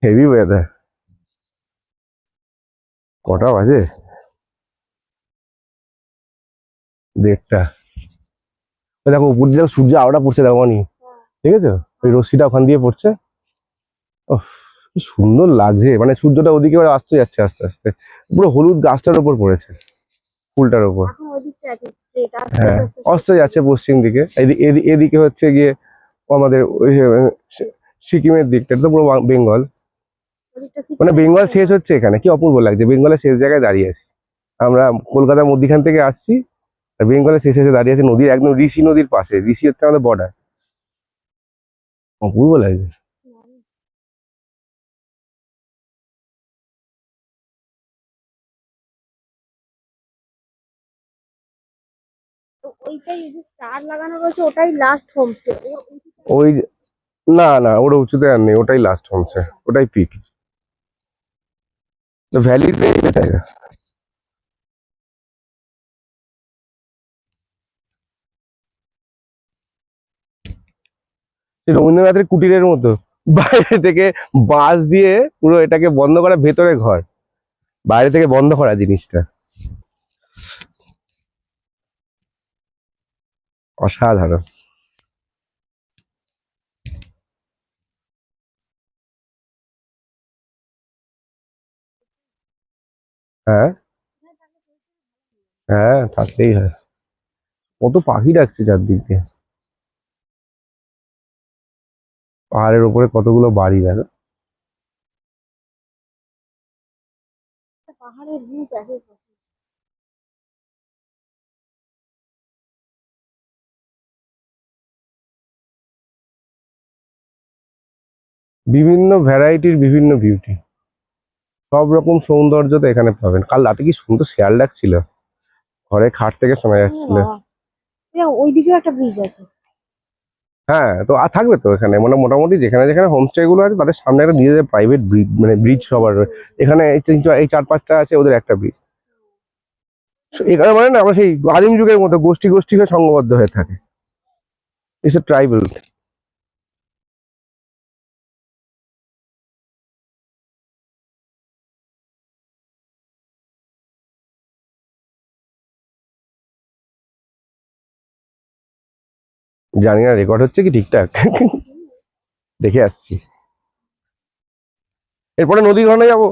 Heavy weather. কটা বাজে? 1:30। দেখো উপর দিয়ে সূর্য আলোটা পড়ছে, দেখো নি, ঠিক আছে? ওই রশ্মিটা ওখান দিয়ে পড়ছে। ওহ, কি সুন্দর লাগছে, মানে সূর্যটা ওদিকে এবার আসতে যাচ্ছে আস্তে আস্তে, পুরো হলুদ গাছটার উপর পড়েছে, ফুলটার উপর। হ্যাঁ, অস্ত যাচ্ছে পশ্চিম দিকে। এদিকে হচ্ছে গিয়ে আমাদের ওই সিকিমের দিকটা, তো পুরো বেঙ্গল, মানে বেঙ্গল শেষ হচ্ছে এখানে। কি অপূর্ব লাগছে, বেঙ্গলের শেষ জায়গায় দাঁড়িয়ে আছি আমরা। কলকাতার মধ্যখান থেকে আসছি, আর বেঙ্গলের শেষে এসে দাঁড়িয়ে আছে নদীর একদম, ঋষি নদীর পাশে। ঋষি হচ্ছে আমাদের বর্ডার। অপূর্ব লাগছে। ওই না না, ওটা উঁচুতে আর নেই, ওটাই লাস্ট হোমসে, ওটাই পিক। ভ্যালির জায়গা। রবীন্দ্রনাথের কুটিরের মতো, বাইরে থেকে বাঁশ দিয়ে পুরো এটাকে বন্ধ করা, ভেতরে ঘর, বাইরে থেকে বন্ধ করা জিনিসটা। অসাধারণ। হ্যাঁ হ্যাঁ, থাকতেই হয়। কত পাখি ডাকছে চারদিক দিয়ে। পাহাড়ের উপরে কতগুলো বাড়ি দেখো। বিভিন্ন ভ্যারাইটির বিভিন্ন বিউটি, সব রকম সৌন্দর্য তো এখানে পাবেন। কাল রাতে কি সুন্দর শেয়াল ডাকছিল, ঘরে খাট থেকে শোনা যাচ্ছিল। ওইদিকেও একটা ব্রিজ আছে। হ্যাঁ, তো আর থাকবে তো এখানে, মানে মোটামুটি যেখানে যেখানে হোমস্টে গুলো আছে তাদের সামনে একটা দিয়ে দেবে প্রাইভেট ব্রিজ, মানে ব্রিজ সবার রয়েছে। এখানে এই 4-5টা আছে, ওদের একটা ব্রিজ। এখানে মানে না, আমরা সেই আদিম যুগের মতো গোষ্ঠী গোষ্ঠী হয়ে সংঘবদ্ধ হয়ে থাকে। It's a tribal. জানি না রেকর্ড হচ্ছে কি ঠিকঠাক। দেখে আসছি। এরপরে নদী ঘনে যাবো।